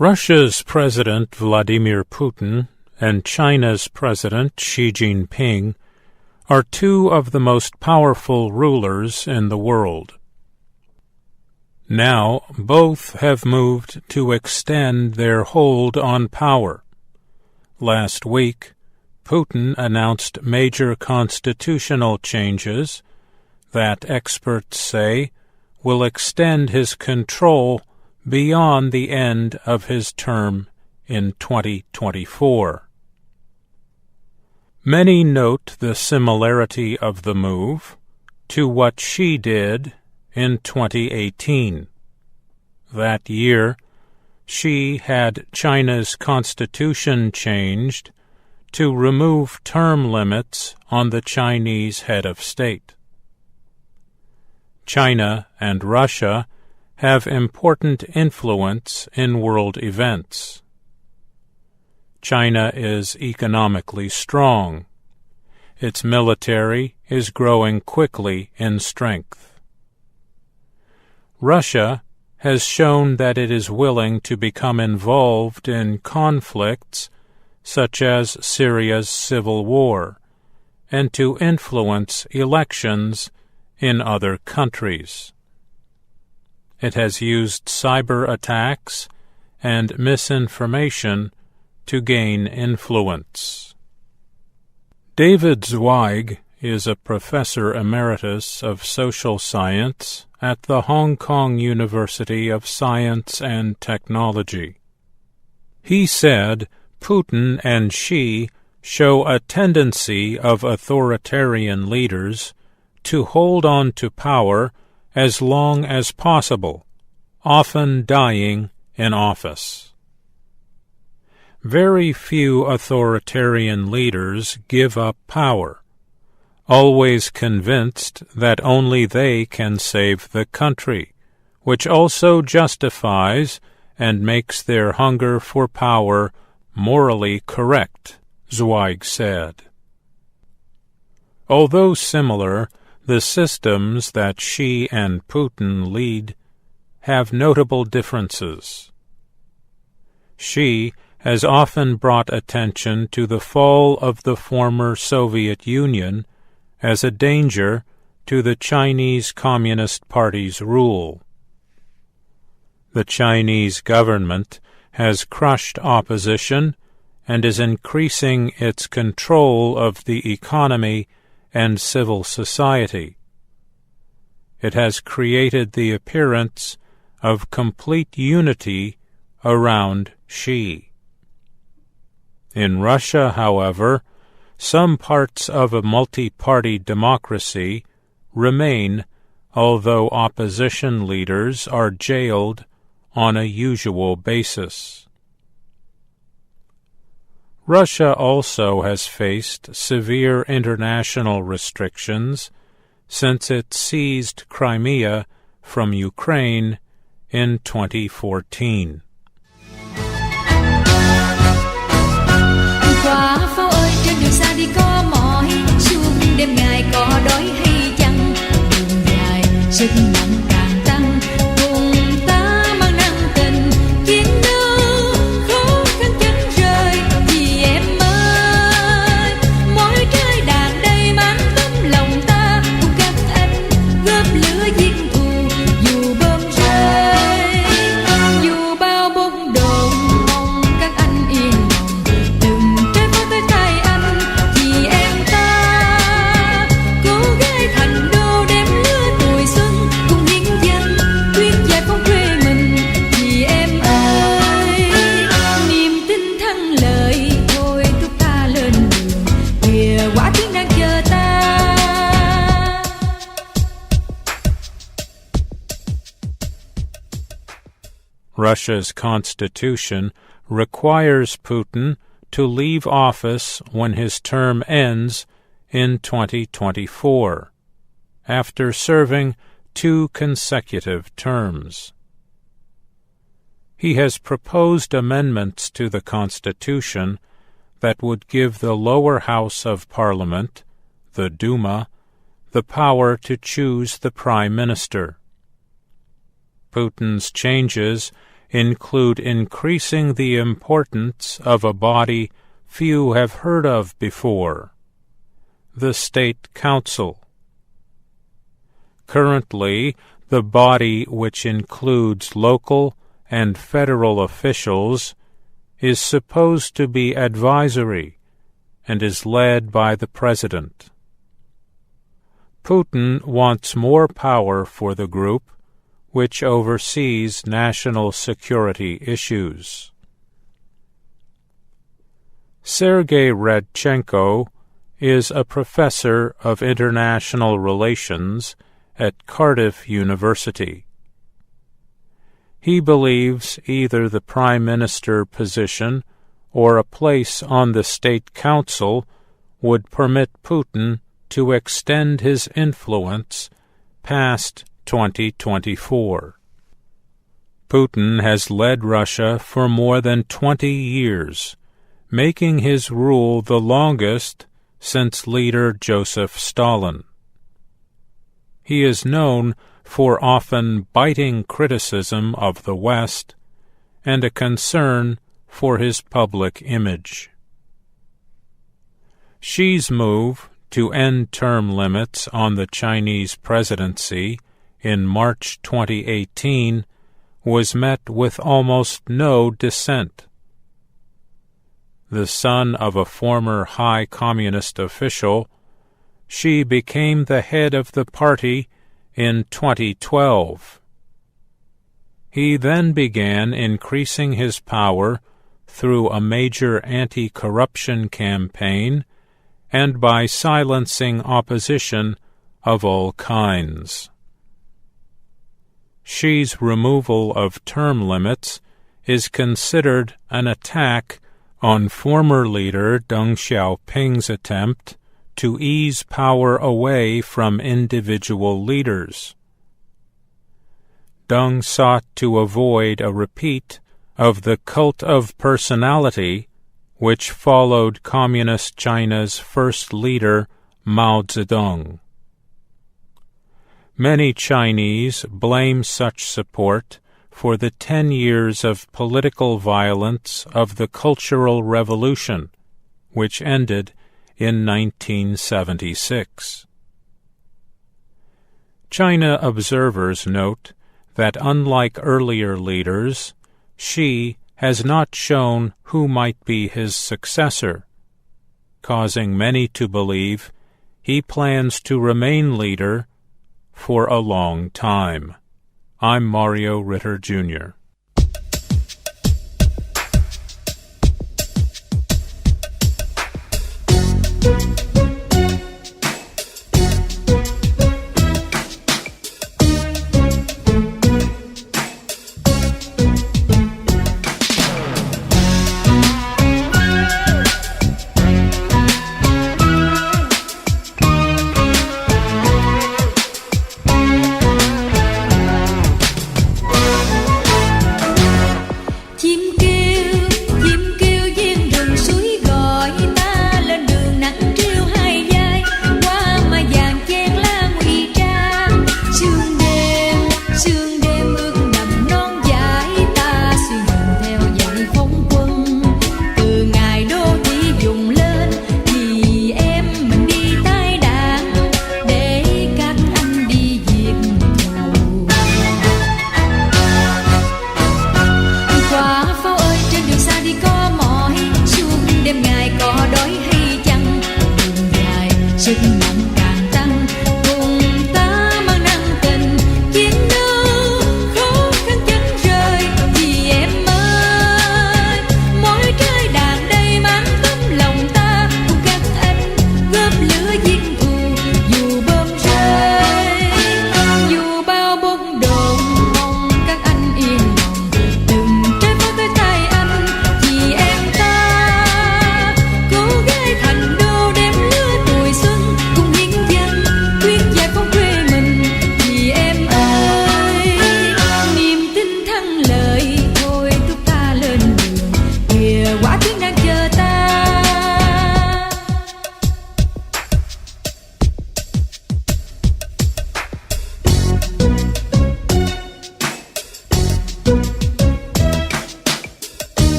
Russia's President Vladimir Putin and China's President Xi Jinping are two of the most powerful rulers in the world. Now, both have moved to extend their hold on power. Last week, Putin announced major constitutional changes that experts say will extend his control beyond the end of his term in 2024. Many note the similarity of the move to what Xi did in 2018. That year, Xi had China's constitution changed to remove term limits on the Chinese head of state. China and Russia have important influence in world events. China is economically strong. Its military is growing quickly in strength. Russia has shown that it is willing to become involved in conflicts such as Syria's civil war and to influence elections in other countries. It has used cyber attacks and misinformation to gain influence. David Zweig is a professor emeritus of social science at the Hong Kong University of Science and Technology. He said Putin and Xi show a tendency of authoritarian leaders to hold on to power as long as possible, often dying in office. Very few authoritarian leaders give up power, always convinced that only they can save the country, which also justifies and makes their hunger for power morally correct, Zweig said. Although similar, the systems that Xi and Putin lead have notable differences. Xi has often brought attention to the fall of the former Soviet Union as a danger to the Chinese Communist Party's rule. The Chinese government has crushed opposition and is increasing its control of the economy and civil society. It has created the appearance of complete unity around Xi. In Russia, however, some parts of a multi-party democracy remain, although opposition leaders are jailed on a usual basis. Russia also has faced severe international restrictions since it seized Crimea from Ukraine in 2014. Qua phố ơi trên đường xa đi có mỏi, suốt đêm ngày có đói hay chăng, đường dài sức nặng càng tăng, cùng ta mang nặng tình chiến đấu khó khăn chẳng rời. Vì em ơi, mỗi trái đàn đây mang tấm lòng ta, cùng các anh góp lửa diệt thù dù bom rơi, dù bao bom đồn mong các anh yên lòng từng trái phố tới tay anh. Vì em ta cố gắng thành đô đem lứa tuổi xuân cùng hiến dâng quyết giải phóng quê mình. Vì em ơi, niềm tin thắng lợi thôi thúc ta lên đường, kìa quả tiến đang chờ ta. Russia's constitution requires Putin to leave office when his term ends in 2024, after serving 2 consecutive terms. He has proposed amendments to the Constitution that would give the lower house of Parliament, the Duma, the power to choose the Prime Minister. Putin's changes include increasing the importance of a body few have heard of before, the State Council. Currently, the body, which includes local and federal officials, is supposed to be advisory and is led by the President. Putin wants more power for the group, which oversees national security issues. Sergei Radchenko is a professor of international relations at Cardiff University. He believes either the Prime Minister position or a place on the State Council would permit Putin to extend his influence past 2024. Putin has led Russia for more than 20 years, making his rule the longest since leader Joseph Stalin. He is known for often biting criticism of the West and a concern for his public image. Xi's move to end term limits on the Chinese presidency in March 2018 was met with almost no dissent. The son of a former high communist official, Xi became the head of the party in 2012. He then began increasing his power through a major anti-corruption campaign and by silencing opposition of all kinds. Xi's removal of term limits is considered an attack on former leader Deng Xiaoping's attempt to ease power away from individual leaders. Deng sought to avoid a repeat of the cult of personality which followed Communist China's first leader, Mao Zedong. Many Chinese blame such support for the 10 years of political violence of the Cultural Revolution, which ended in 1976. China observers note that unlike earlier leaders, Xi has not shown who might be his successor, causing many to believe he plans to remain leader for a long time. I'm Mario Ritter Jr.